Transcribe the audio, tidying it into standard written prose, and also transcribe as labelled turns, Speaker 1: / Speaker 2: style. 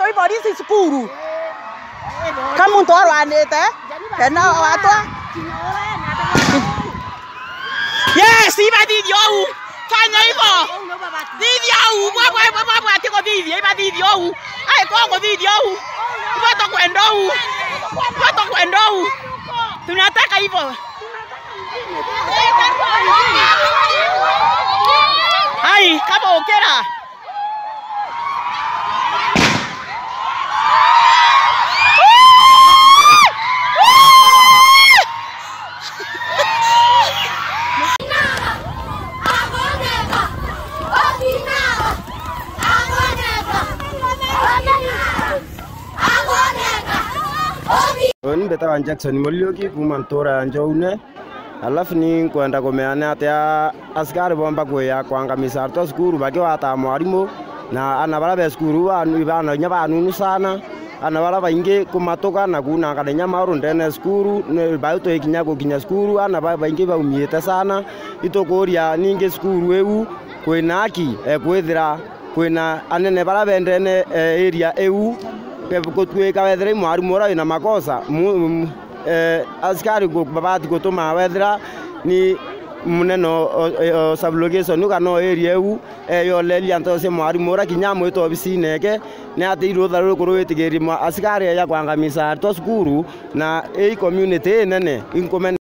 Speaker 1: toi polisi skuru. Kama mtu arwanite tena watwa. Yes, iba didio. Fanya hivyo. Didio, baba tiko didio, iba didio. Ai kongo didio. Foto kwendou. Foto kwendou. Tunataka hivyo. Ai, kama okera.
Speaker 2: Oni betawa Jackson Molioki kumantora njoune. Alafu ni kwenda kumeana atia askari bomba kuya kuangamiza arto skuru bakiwa ata mwalimu na anabara skuru bana nyabanu sana anabara baingi kumatoka na kuna kadenya maru ndene skuru ne baito ikinya kukinya skuru anabara baingi baumiete sana itokoria ninge skuru eu kwinaki kwithira kwina anene bara bendene area eu kutweka wethira mwalimu ora ina makosa askari go babati gutuma wethira ni muneno sublocation kana area eu yo lelia ntose mwalimu ora kinyamo ito bisineke ni ati irutha kurwitigiri askari ya kwangamisa to skuru na community nene